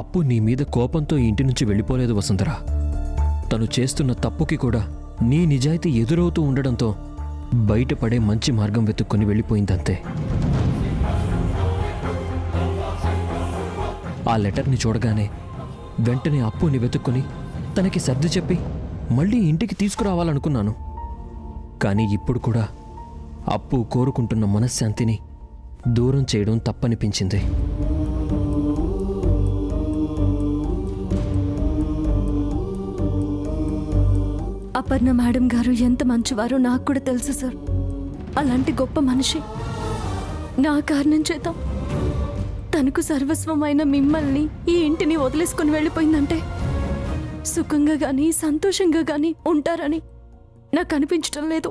అప్పు నీ మీద కోపంతో ఇంటి నుంచి వెళ్ళిపోలేదు వసుంధర. తను చేస్తున్న తప్పుకి కూడా నీ నిజాయితీ ఎదురవుతూ ఉండడంతో బయటపడే మంచి మార్గం వెతుక్కొని వెళ్ళిపోయిందంతే. ఆ లెటర్ని చూడగానే వెంటనే అప్పుని వెతుక్కొని తనకి సర్ది చెప్పి మళ్ళీ ఇంటికి తీసుకురావాలనుకున్నాను. కానీ ఇప్పుడు కూడా అప్పు కోరుకుంటున్న మనశ్శాంతిని దూరం చేయడం తప్పనిపించింది. అపర్ణ మేడం గారు ఎంత మంచివారో నాకు కూడా తెలుసు సార్. అలాంటి గొప్ప మనిషి నా కారణం చేత తనకు సర్వస్వమైన మిమ్మల్ని ఈ ఇంటిని వదిలేసుకుని వెళ్ళిపోయిందంటే సుఖంగా గాని సంతోషంగా గాని ఉంటారని నాకు అనిపించటం లేదు.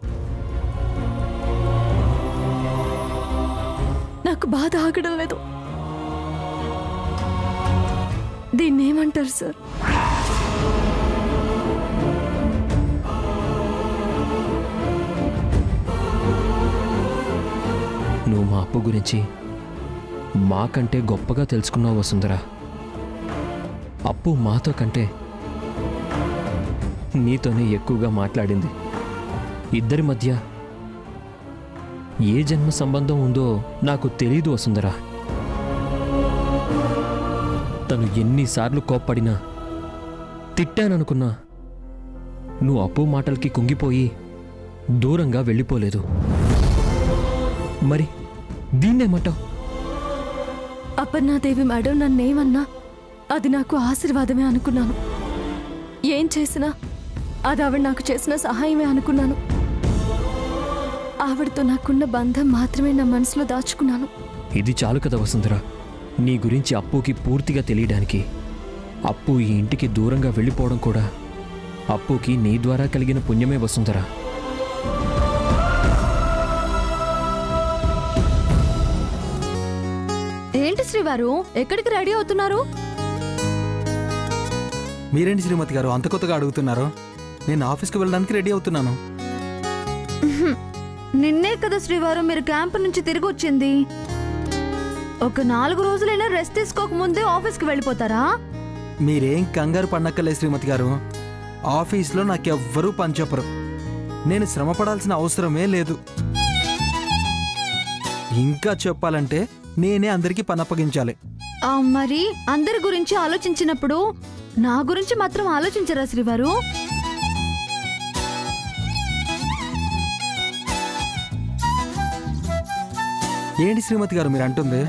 నాకు బాధ ఆగడం లేదు. దీన్ని ఏమంటారు సార్? నువ్వు మా అప్పు గురించి మాకంటే గొప్పగా తెలుసుకున్నావు వసుంధర. అప్పు మాతో కంటే నీతోనే ఎక్కువగా మాట్లాడింది. ఇద్దరి మధ్య ఏ జన్మ సంబంధం ఉందో నాకు తెలీదు వసుంధర. తను ఎన్నిసార్లు కోప్పడినా తిట్టాననుకున్నా నువ్వు అప్పు మాటలకి కుంగిపోయి దూరంగా వెళ్ళిపోలేదు. మరి దీన్నేమంటావు? అపర్ణాదేవి మేడం నన్నేమన్నా అది నాకు ఆశీర్వాదమే అనుకున్నాను. ఏం చేసినా అది ఆవిడ నాకు చేసిన సహాయమే అనుకున్నాను. ఆవిడతో నాకున్న బంధం మాత్రమే నా మనసులో దాచుకున్నాను. ఇది చాలు కదా వసుంధర, నీ గురించి అప్పుకి పూర్తిగా తెలియడానికి. అప్పు ఈ ఇంటికి దూరంగా వెళ్ళిపోవడం కూడా అప్పుకి నీ ద్వారా కలిగిన పుణ్యమే వసుంధర. ఏంటి శ్రీవారు, ఎక్కడికి రెడీ అవుతున్నారు? మీరేంటి శ్రీమతి గారు అంత కొత్తగా అడుగుతున్నారు? నేను ఆఫీస్కి వెళ్ళడానికి రెడీ అవుతున్నాను. నిన్నే కదా శ్రీవారు మీరు క్యాంప్ నుంచి తిరిగి వచ్చింది. ఒక 4 రోజులైనా రెస్ట్ తీసుకోకముందే ఆఫీస్కి వెళ్ళిపోతారా? మీరేం కంగారు పడనక్కర్లే శ్రీమతి గారు. ఆఫీస్లో నాకెవ్వరూ పని చెప్పరు. నేను శ్రమ పడాల్సిన అవసరమే లేదు. ఇంకా చెప్పాలంటే నేనే అందరికీ పని అప్పగించాలి. మరి అందరి గురించి ఆలోచించినప్పుడు నా గురించి మాత్రం ఆలోచించరా శ్రీవారు? ఏంటి శ్రీమతి గారు మీరు అంటుంది?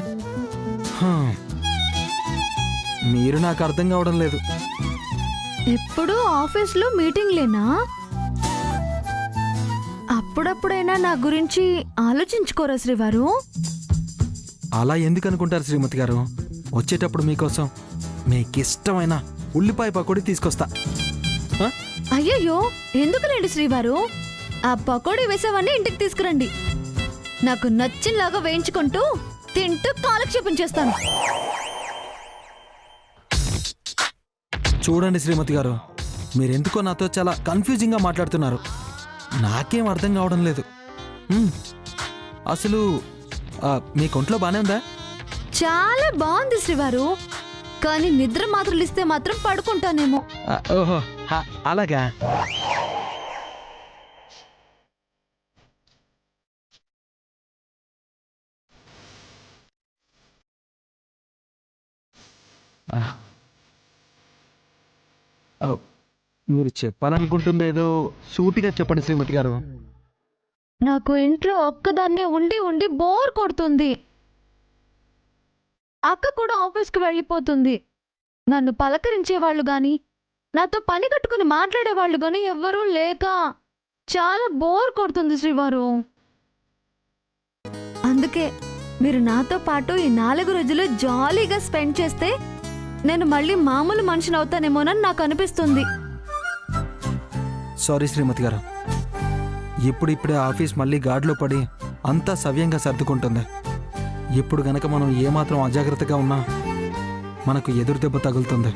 మీరు నాకు అర్థం కావడం లేదు. ఎప్పుడు ఆఫీస్లో మీటింగ్లేనా? అప్పుడప్పుడైనా నా గురించి ఆలోచించుకోరా శ్రీవారు? అలా ఎందుకు అనుకుంటారు శ్రీమతి గారు? వచ్చేటప్పుడు మీకోసం మీకిష్టమైన ఉల్లిపాయ పకోడీ తీసుకొస్తా. అయ్యయ్యో, ఎందుకులేండి శ్రీవారు? ఆ పకోడీ వేసావన్నీ ఇంటికి తీసుకురండి. నాకు నచ్చినలాగా వేయించుకుంటూ తింటూ కాలక్షేపం చేస్తాను. చూడండి శ్రీమతి గారు, మీరెందుకో నాతో చాలా కన్ఫ్యూజింగ్గా మాట్లాడుతున్నారు. నాకేం అర్థం కావడం లేదు. అసలు మీ ఒంట్లో బానే ఉందా? చాలా బాగుంది శ్రీవారు, కానీ నిద్ర మాత్రలు ఇస్తే మాత్రం పడుకుంటానేమో. ఓహో అలాగా. మీరు చెప్పాలనుకుంటుందేదో సూటిగా చెప్పండి శ్రీమతి గారు. నాకు ఇంట్లో ఒక్కదాన్నే ఉండి ఉండి బోర్ కొడుతుంది. అక్క కూడా ఆఫీస్కి వెళ్ళిపోతుంది. నన్ను పలకరించే వాళ్ళు గాని నాతో పని కట్టుకుని మాట్లాడేవాళ్ళు గాని ఎవ్వరూ లేక చాలా బోర్ కొడుతుంది శ్రీవారు. అందుకే మీరు నాతో పాటు ఈ 4 రోజులు జాలీగా స్పెండ్ చేస్తే నేను మళ్ళీ మామూలు మనిషిని అవుతానేమోనని నాకు అనిపిస్తుంది. సారీ శ్రీమతి గారు, ఇప్పుడిప్పుడే ఆఫీస్ మళ్ళీ గాడిలో పడి అంతా సవ్యంగా సర్దుకుంటుంది. ఇప్పుడు గనక మనం ఏమాత్రం అజాగ్రత్తగా ఉన్నా మనకు ఎదురు దెబ్బ తగులుతుంది.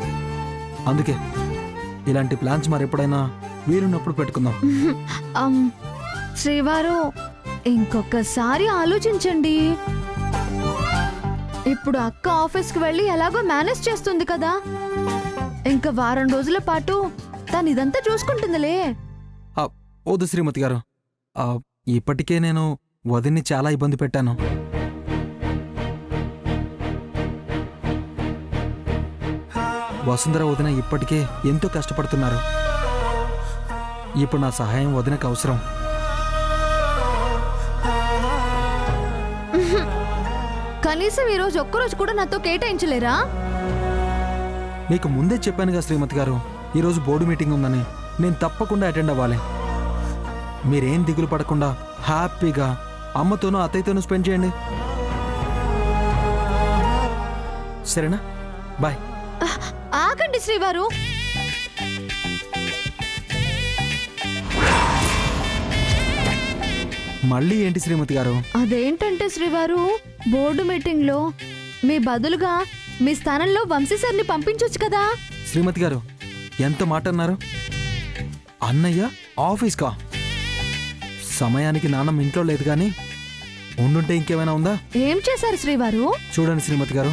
అందుకే ఇలాంటి ప్లాన్స్ మరెప్పుడైనా వీలున్నప్పుడు పెట్టుకుందాం. శ్రీవారు, ఇంకొకసారి ఆలోచించండి. ఇప్పుడు అక్క ఆఫీస్కి వెళ్ళి ఎలాగో మేనేజ్ చేస్తుంది కదా, ఇంకా వారం రోజుల పాటు తను ఇదంతా చూసుకుంటుందిలే. వద్దు శ్రీమతి గారు, ఇప్పటికే నేను వదిన్ని చాలా ఇబ్బంది పెట్టాను. వసుంధర వదిన ఇప్పటికే ఎంతో కష్టపడుతున్నారు. ఇప్పుడు నా సహాయం వదినకు అవసరం. కనీసం ఈరోజు ఒక్కరోజు కూడా నాతో కేటాయించలేరా? మీకు ముందే చెప్పానుగా శ్రీమతి గారు, ఈరోజు బోర్డు మీటింగ్ ఉందని. నేను తప్పకుండా అటెండ్ అవ్వాలి. మీరేం దిగులు పడకుండా హ్యాపీగా అమ్మతోనూ అత్తయ్యతోనూ స్పెండ్ చేయండి. సరేనా? బాయ్. ఆగండి శ్రీవారు. మళ్ళీ ఏంటి శ్రీమతి గారు? అదేంటంటే శ్రీవారు, బోర్డు మీటింగ్ లో మీ బదులుగా మీ స్థానంలో వంశీ సార్ని పంపించొచ్చు కదా. శ్రీమతి గారు ఎంత మాట అన్నారు? అన్నయ్య ఆఫీస్కా? సమయానికి నాన్నమ్మ ఇంట్లో లేదు కానీ ఉండుంటే ఇంకేమైనా ఉందా? ఏం చేశారు శ్రీవారు? చూడండి శ్రీమతి గారు,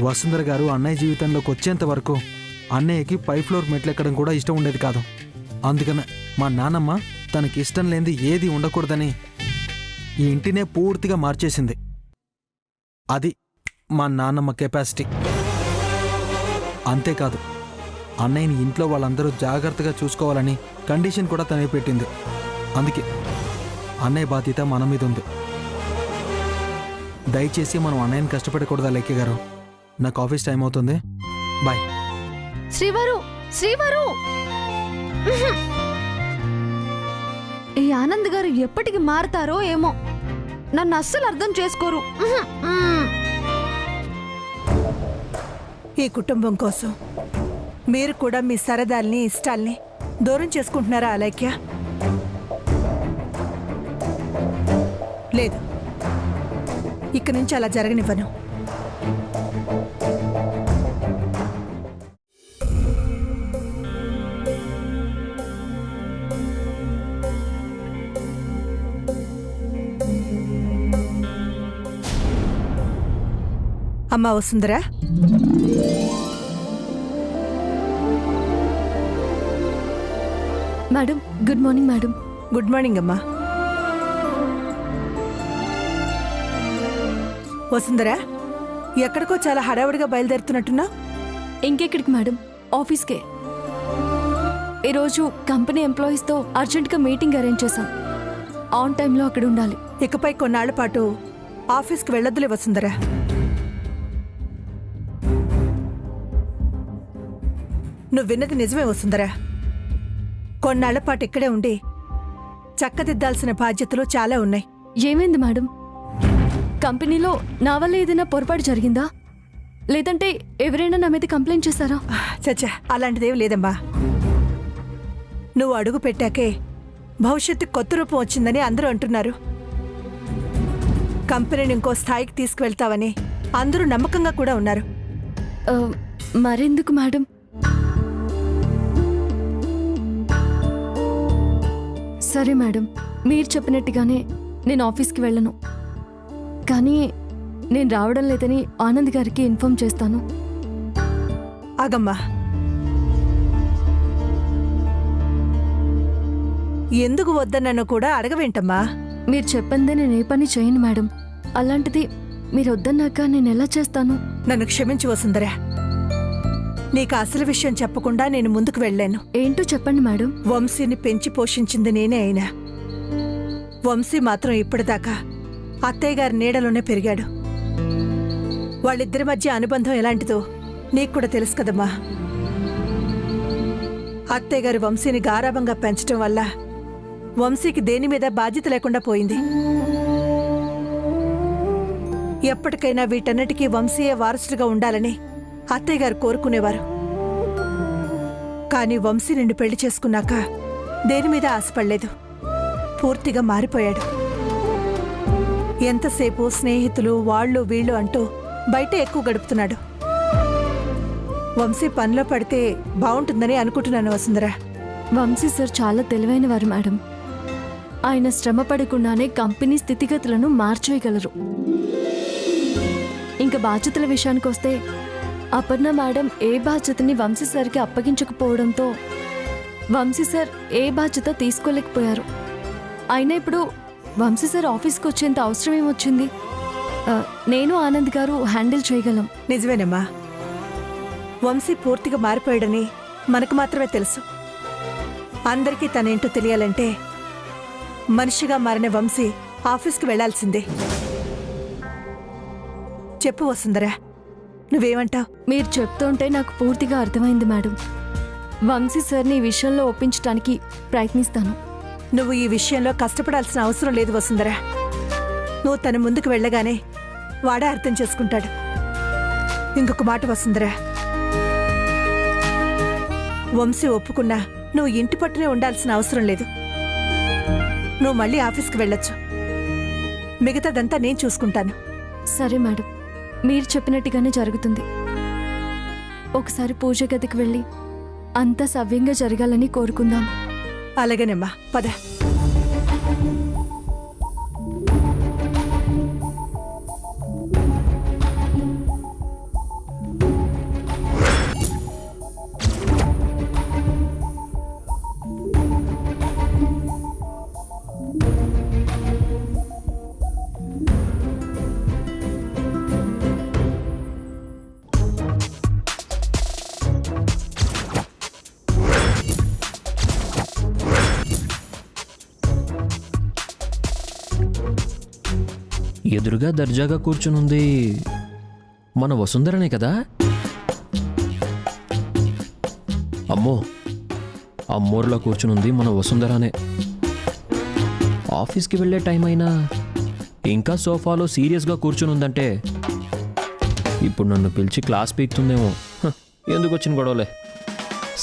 వసుంధర గారు అన్నయ్య జీవితంలోకి వచ్చేంత వరకు అన్నయ్యకి పై ఫ్లోర్ మెట్లెక్కడం కూడా ఇష్టం ఉండేది కాదు. అందుకనే మా నాన్నమ్మ తనకి ఇష్టం లేనిది ఏది ఉండకూడదని ఈ ఇంటినే పూర్తిగా మార్చేసింది. అది మా నాన్నమ్మ కెపాసిటీ. అంతేకాదు, అన్నయ్యని ఇంట్లో వాళ్ళందరూ జాగ్రత్తగా చూసుకోవాలని కండిషన్ కూడా తనే పెట్టింది. అందుకే అన్నయ్య బాధ్యత మన మీద ఉంది. దయచేసి మనం అన్నయ్యని కష్టపడకూడదా లెక్క గారు? నాకు ఆఫీస్ టైం అవుతుంది. బాయ్. శ్రీవారు, శ్రీవారు! ఈ ఆనంద్ గారు ఎప్పటికి మారతారో ఏమో, నన్ను అస్సలు అర్థం చేసుకోరు. ఈ కుటుంబం కోసం మీరు కూడా మీ సరదాల్ని ఇష్టాల్ని దూరం చేసుకుంటున్నారా అలైక్య? లేదు, ఇక నుంచి అలా జరగనివ్వను. అమ్మా Vasundhara, madam, good morning madam. Good morning అమ్మా. వసుంధరా, ఎక్కడికో చాలా హడావుడిగా బయలుదేరుతున్నట్టున్నా? ఇంకెక్కడికి మేడం, ఆఫీస్కే. ఈరోజు కంపెనీ ఎంప్లాయీస్తో అర్జెంటుగా మీటింగ్ అరేంజ్ చేశాం. ఆన్ టైంలో అక్కడ ఉండాలి. ఇకపై కొన్నాళ్ల పాటు ఆఫీస్కి వెళ్ళొద్దులే వసుంధరా. నువ్వు విన్నది నిజమే వసుంధరా. కొన్నాళ్ల పాటు ఇక్కడే ఉండి చక్కదిద్దాల్సిన బాధ్యతలు చాలా ఉన్నాయి. ఏమైంది మేడం? కంపెనీలో నా వల్ల ఏదైనా పొరపాటు జరిగిందా? లేదంటే ఎవరైనా నా మీద కంప్లైంట్ చేశారా? చచ్చా, అలాంటిదేం లేదమ్మా. నువ్వు అడుగు పెట్టాకే భవిష్యత్తు కొత్త రూపం వచ్చిందని అందరూ అంటున్నారు. కంపెనీని ఇంకో స్థాయికి తీసుకువెళ్తావని అందరూ నమ్మకంగా కూడా ఉన్నారు. మరెందుకు మేడం? సరే మేడం, మీరు చెప్పినట్టుగానే నేను ఆఫీస్కి వెళ్ళను. కానీ నేను రావడం లేదని ఆనంద్ గారికి ఇన్ఫార్మ్ చేస్తాను. ఆగమ్మా, ఎందుకు వద్దన్నను కూడా అడగవేంటమ్మా? మీరు చెప్పిందే నేను ఏ పని చేయను మేడం. అలాంటిది మీరు వద్దన్నాక నేను ఎలా చేస్తాను? నన్ను క్షమించి వసుంధరా. నీకు అసలు విషయం చెప్పకుండా నేను ముందుకు వెళ్ళాను. ఏంటో చెప్పండి మేడం. వంశీని పెంచి పోషించింది నేనే అయినా వంశీ మాత్రం ఇప్పటిదాకా అత్తయ్య గారి నీడలోనే పెరిగాడు. వాళ్ళిద్దరి మధ్య అనుబంధం ఎలాంటిదో నీకు కూడా తెలుసు కదమ్మా. అత్తయ్య గారి వంశీని గారాబంగా పెంచడం వల్ల వంశీకి దేని మీద బాధ్యత లేకుండా పోయింది. ఎప్పటికైనా వీటన్నిటికీ వంశీయే వారసుడిగా ఉండాలని అత్తయ్య గారు కోరుకునేవారు. కానీ వంశీ నిన్ను పెళ్లి చేసుకున్నాక దేని మీద ఆశపడలేదు. పూర్తిగా మారిపోయాడు. ఎంతసేపు స్నేహితులు వాళ్ళు వీళ్ళు అంటూ బయట ఎక్కువ గడుపుతున్నాడు. వంశీ పనిలో పడితే బాగుంటుందని అనుకుంటున్నాను వసుంధరా. వంశీ సార్ చాలా తెలివైన వారు మేడం. ఆయన శ్రమ పడకుండానే కంపెనీ స్థితిగతులను మార్చేయగలరు. ఇక బాధ్యతల విషయానికి వస్తే అపర్ణ మేడం ఏ బాధ్యతని వంశీ సార్కి అప్పగించకపోవడంతో వంశీ సార్ ఏ బాధ్యత తీసుకోలేకపోయారు. అయినా ఇప్పుడు వంశీ సార్ ఆఫీస్కి వచ్చేంత అవసరం ఏమొచ్చింది? నేను ఆనంద్ గారు హ్యాండిల్ చేయగలం. నిజమేనమ్మా, వంశీ పూర్తిగా మారిపోయాడని మనకు మాత్రమే తెలుసు. అందరికీ తనేంటో తెలియాలంటే మనిషిగా మారిన వంశీ ఆఫీస్కి వెళ్లాల్సిందే. చెప్పు వసుంధరా, నువ్వేమంటావు? మీరు చెప్తుంటే నాకు పూర్తిగా అర్థమైంది మేడం. వంశీ సార్ని ఈ విషయంలో ఒప్పించడానికి ప్రయత్నిస్తాను. నువ్వు ఈ విషయంలో కష్టపడాల్సిన అవసరం లేదు వసుంధరా. నువ్వు తన ముందుకు వెళ్ళగానే వాడే అర్థం చేసుకుంటాడు. ఇంకొక మాట వసుంధరా, వంశీ ఒప్పుకున్నా నువ్వు ఇంటి పట్టునే ఉండాల్సిన అవసరం లేదు. నువ్వు మళ్ళీ ఆఫీస్కి వెళ్ళొచ్చు. మిగతాదంతా నేను చూసుకుంటాను. సరే మేడం, మీరు చెప్పినట్టుగానే జరుగుతుంది. ఒకసారి పూజ గదికి వెళ్ళి అంతా సవ్యంగా జరగాలని కోరుకుందాం. అలాగేనమ్మా, పద. ఎదురుగా దర్జాగా కూర్చునుంది మన వసుంధరనే కదా? అమ్మో, అమ్మోరులా కూర్చునుంది మన వసుంధరనే. ఆఫీస్కి వెళ్ళే టైం అయినా ఇంకా సోఫాలో సీరియస్గా కూర్చునుందంటే ఇప్పుడు నన్ను పిలిచి క్లాస్ పీకుతుందేమో. ఎందుకు వచ్చిన గొడవలే,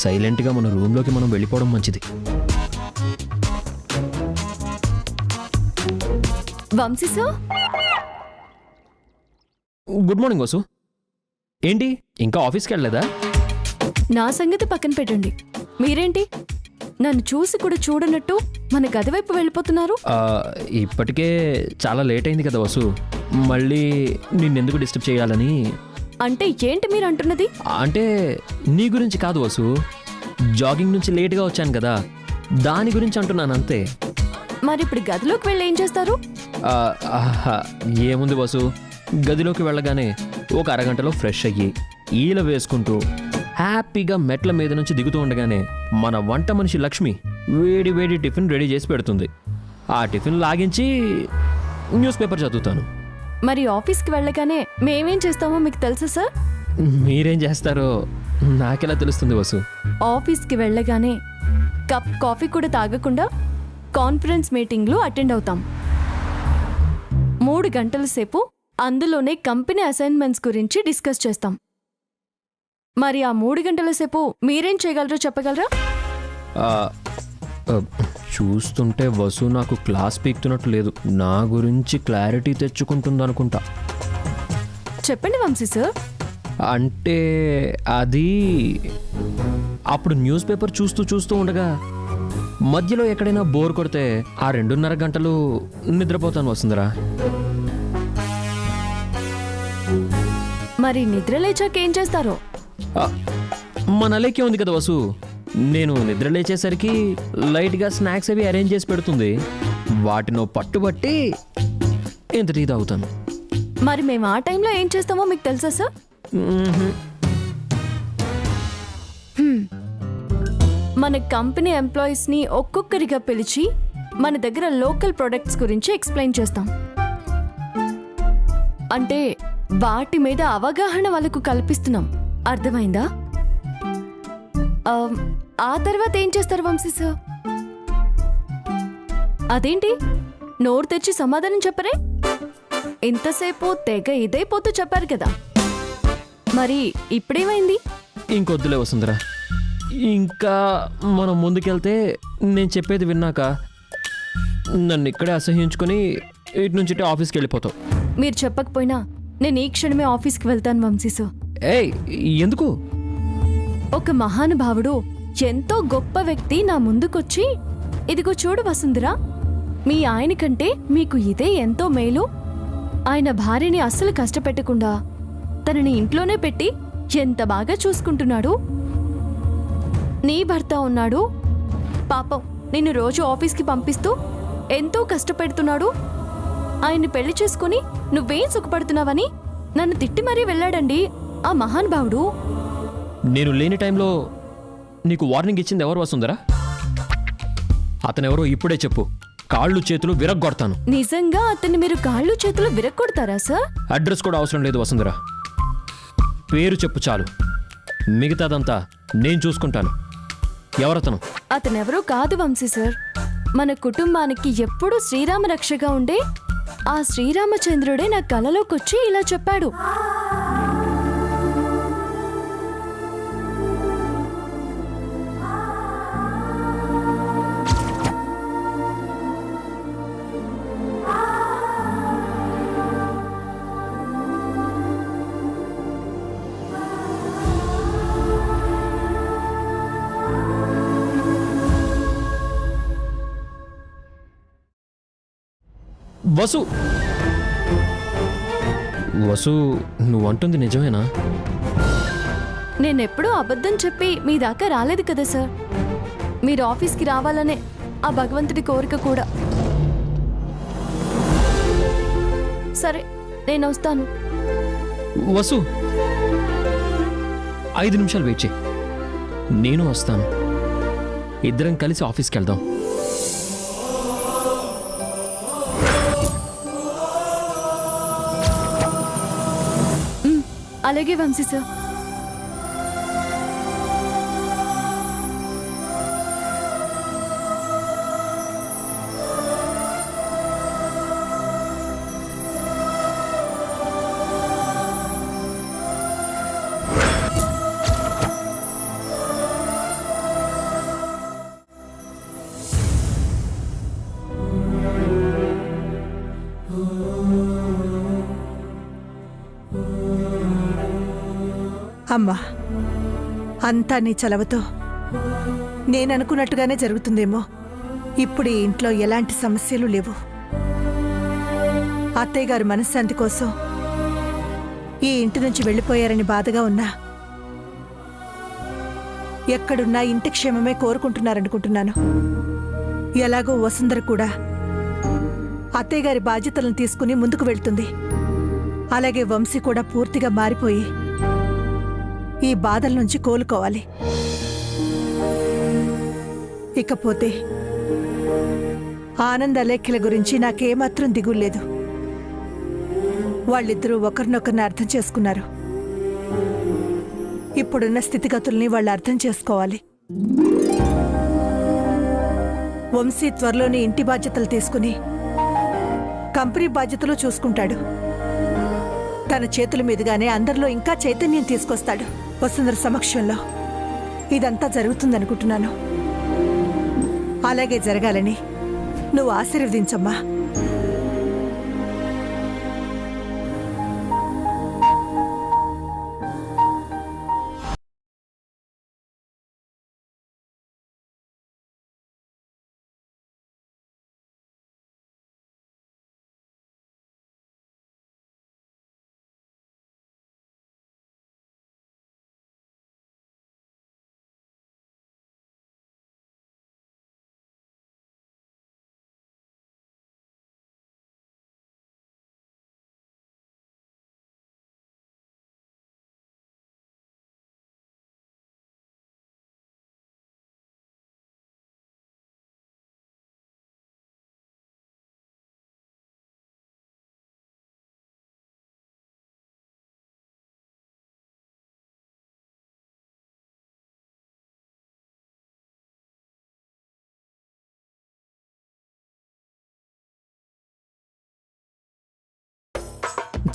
సైలెంట్గా మన రూమ్లోకి మనం వెళ్ళిపోవడం మంచిది. Vamsi sir, good morning Vasu. ఏంటి ఇంకా ఆఫీస్కి వెళ్ళలేదా? నా సంగతి పక్కన పెట్టండి. మీరేంటి నన్ను చూసి కూడా చూడనట్టు మన గది వైపు వెళ్ళిపోతున్నారు? ఇప్పటికే చాలా లేట్ అయింది కదా వసు, మళ్ళీ నిన్నెందుకు డిస్టర్బ్ చేయాలని. అంటే ఏంటి మీరు అంటున్నది? అంటే నీ గురించి కాదు వసు, జాగింగ్ నుంచి లేట్గా వచ్చాను కదా, దాని గురించి అంటున్నాను అంతే. మరి ఇప్పుడు గదిలోకి వెళ్ళి ఏం చేస్తారు? ఏముంది వసు, గదిలోకి వెళ్ళగానే ఒక అరగంటలో ఫ్రెష్ అయ్యి ఈల వేసుకుంటూ హ్యాపీగా మెట్ల మీద నుంచి దిగుతూ ఉండగానే మన వంట మనిషి లక్ష్మి వేడి వేడి టిఫిన్ రెడీ చేసి పెడుతుంది. ఆ టిఫిన్ లాగించి న్యూస్ పేపర్ చదువుతాను. మరి ఆఫీస్కి వెళ్ళగానే మేమేం చేస్తామో మీకు తెలుసా సార్? మీరేం చేస్తారో నాకెలా తెలుస్తుంది వసు? ఆఫీస్కి వెళ్ళగానే కప్ కాఫీ కూడా తాగకుండా కాన్ఫరెన్స్ మీటింగ్లు అటెండ్ అవుతాం. 3 గంటల సేపు అందులోనే కంపెనీ అసైన్మెంట్స్ గురించి డిస్కస్ చేస్తాం. మరి ఆ 3 గంటల సేపు మీరేం చేయగలరో చెప్పగలరా? చూస్తుంటే వసు నాకు క్లాస్ పీకుతున్నట్టు లేదు, నా గురించి క్లారిటీ తెచ్చుకుంటుందనుకుంటా. చెప్పండి వంశీ సార్. అంటే అది అప్పుడు న్యూస్ పేపర్ చూస్తూ ఉండగా మధ్యలో ఎక్కడైనా బోర్ కొడితే ఆ 2.5 గంటలు నిద్రపోతాను వసుంధరా. మరి నిద్ర లేచాక ఏం చేస్తారో? మన లేకే ఉంది కదా వసు, నేను నిద్ర లేచేసరికి లైట్గా స్నాక్స్ అవి అరేంజ్ చేసి పెడుతుంది, వాటినో పట్టుబట్టి ఎంత టీ తాగుతాను. మరి మేము ఆ టైంలో ఏం చేస్తామో మీకు తెలుసా సార్? మన కంపెనీ ఎంప్లాయీస్ని ఒక్కొక్కరిగా పిలిచి మన దగ్గర లోకల్ ప్రొడక్ట్స్ గురించి ఎక్స్ప్లెయిన్ చేస్తాం. అంటే వాటి మీద అవగాహన వాళ్ళకు కల్పిస్తున్నాం. అర్థమైందా? ఆ తర్వాత ఏం చేస్తారు వంశీ సార్? అదేంటి నోరు తెచ్చి సమాధానం చెప్పరే? ఇంతసేపు తెగ ఇదైపోతూ చెప్పారు కదా, మరి ఇప్పుడేమైంది? ఇంకొద్దులే వసుంధరా, ఇంకా మనం ముందుకెళ్తే నేను చెప్పేది విన్నాక నన్ను ఇక్కడే అసహ్యించుకొని ఇటు నుంచి ఆఫీస్కి వెళ్ళిపోతావు. మీరు చెప్పకపోయినా నేను ఈ క్షణమే ఆఫీస్కి వెళ్తాను వంశీ సార్. ఏయ్, ఎందుకు? ఒక మహానుభావుడు, ఎంతో గొప్ప వ్యక్తి నా ముందుకొచ్చి, ఇదిగో చూడు వసుంధరా, మీ ఆయన కంటే మీకు ఇదే ఎంతో మేలు, ఆయన భార్యని అస్సలు కష్టపెట్టకుండా తనని ఇంట్లోనే పెట్టి ఎంత బాగా చూసుకుంటున్నాడు. నీ భర్త ఉన్నాడు, పాపం నిన్ను రోజు ఆఫీస్కి పంపిస్తూ ఎంతో కష్టపెడుతున్నాడు. ఆయన్ని పెళ్లి చేసుకుని నువ్వేం సుఖపడుతున్నావని నన్ను తిట్టి మరీ వెళ్ళాడండి ఆ మహానుభావుడు. నేను లేని టైంలో నీకు వార్నింగ్ ఇచ్చింది ఎవరు వసుంధరా? అతనెవరో ఇప్పుడే చెప్పు, కాళ్ళు చేతులు విరగ్గొడతాను. నిజంగా అతన్ని మీరు కాళ్ళు చేతులు విరక్కొడతారా సార్? అడ్రస్ కూడా అవసరం లేదు వసుంధరా, పేరు చెప్పు చాలు, మిగతాదంతా నేను చూసుకుంటాను. ఎవరతను? అతనెవరో కాదు వంశీ సార్, మన కుటుంబానికి ఎప్పుడూ శ్రీరామ రక్షగా ఉండే ఆ శ్రీరామచంద్రుడే నా కలలోకొచ్చి ఇలా చెప్పాడు. వసు, వసు, నువ్వు అంటుంది నిజమేనా? నేనెప్పుడూ అబద్ధం చెప్పి మీ దాకా రాలేదు కదా సార్. మీరు ఆఫీస్కి రావాలనే ఆ భగవంతుడి కోరిక కూడా. సరే, నేను వస్తాను. వసు, 5 నిమిషాలు వెయిట్ చేయి, నేను వస్తాను. ఇద్దరం కలిసి ఆఫీస్కి వెళ్దాం. అలాగే వంశీ సార్. అమ్మా, అంతా నీ చలవతో నేననుకున్నట్టుగానే జరుగుతుందేమో. ఇప్పుడు ఈ ఇంట్లో ఎలాంటి సమస్యలు లేవు. అత్తయ్య గారు మనశ్శాంతి కోసం ఈ ఇంటి నుంచి వెళ్ళిపోయారని బాధగా ఉన్నా, ఎక్కడున్నా ఇంటి క్షేమమే కోరుకుంటున్నారనుకుంటున్నాను. ఎలాగో వసుంధర కూడా అత్తయ్య గారి బాధ్యతలను తీసుకుని ముందుకు వెళ్తుంది. అలాగే వంశీ కూడా పూర్తిగా మారిపోయి ఈ బాధల నుంచి కోలుకోవాలి. ఇకపోతే ఆనంద అలేఖ్యల గురించి నాకేమాత్రం దిగులేదు. వాళ్ళిద్దరూ ఒకరినొకరిని అర్థం చేసుకున్నారు. ఇప్పుడున్న స్థితిగతుల్ని వాళ్ళు అర్థం చేసుకోవాలి. వంశీ త్వరలోనే ఇంటి బాధ్యతలు తీసుకుని కంపెనీ బాధ్యతలు చూసుకుంటాడు. తన చేతుల మీదుగానే అందరిలో ఇంకా చైతన్యం తీసుకొస్తాడు. వసుంధర సమక్షంలో ఇదంతా జరుగుతుందనుకుంటున్నాను. అలాగే జరగాలని నువ్వు ఆశీర్వదించమ్మా.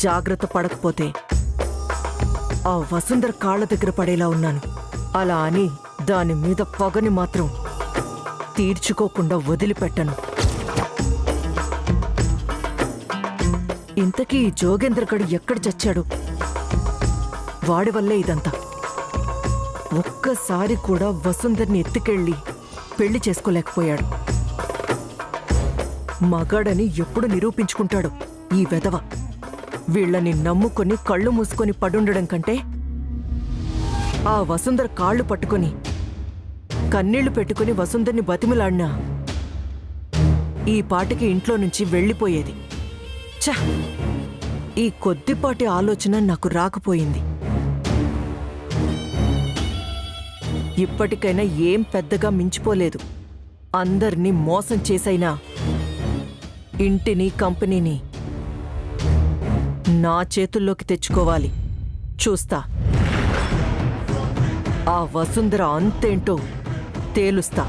జాగ్రత్త పడకపోతే ఆ వసుంధర కాళ్ళ దగ్గర పడేలా ఉన్నాను. అలా అని దాని మీద పగని మాత్రం తీర్చుకోకుండా వదిలిపెట్టను. ఇంతకీ జోగేంద్రగడు ఎక్కడ చచ్చాడు? వాడి వల్లే ఇదంతా. ఒక్కసారి కూడా వసుంధర్ని ఎత్తుకెళ్ళి పెళ్లి చేసుకోలేకపోయాడు. మగాడని ఎప్పుడు నిరూపించుకుంటాడు ఈ వెధవ? వీళ్ళని నమ్ముకొని కళ్ళు మూసుకొని పడుండడం కంటే ఆ వసుంధర కాళ్ళు పట్టుకొని కన్నీళ్లు పెట్టుకుని వసుంధర్ని బతిమిలాడినా ఈ పాటికి ఇంట్లో నుంచి వెళ్ళిపోయేది. ఛ! ఈ కొద్దిపాటి ఆలోచన నాకు రాకపోయింది. ఇప్పటికైనా ఏం పెద్దగా మించిపోలేదు. అందర్నీ మోసం చేసైనా ఇంటిని కంపెనీని నా చేతుల్లోకి తెచ్చుకోవాలి. చూస్తా ఆ వసుంధర అంతేంటో తేలుస్తా.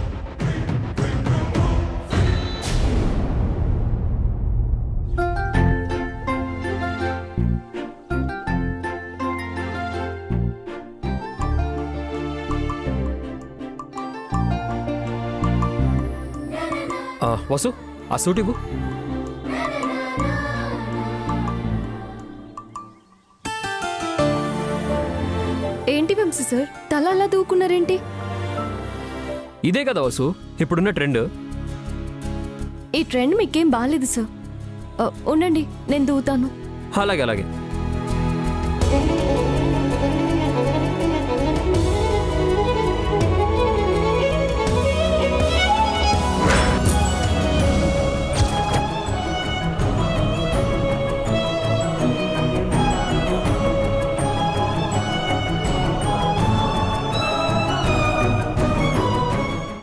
వసు, ఆ సూట్ ఇవ్వు. ఏంటి వంశీ సార్, తల అలా దూకున్నారేంటి? ఇదే కదా వసు ఇప్పుడున్న ట్రెండ్. ఈ ట్రెండ్ మీకేం బాగాలేదు సార్. ఉండండి, నేను దూతాను. అలాగే అలాగే.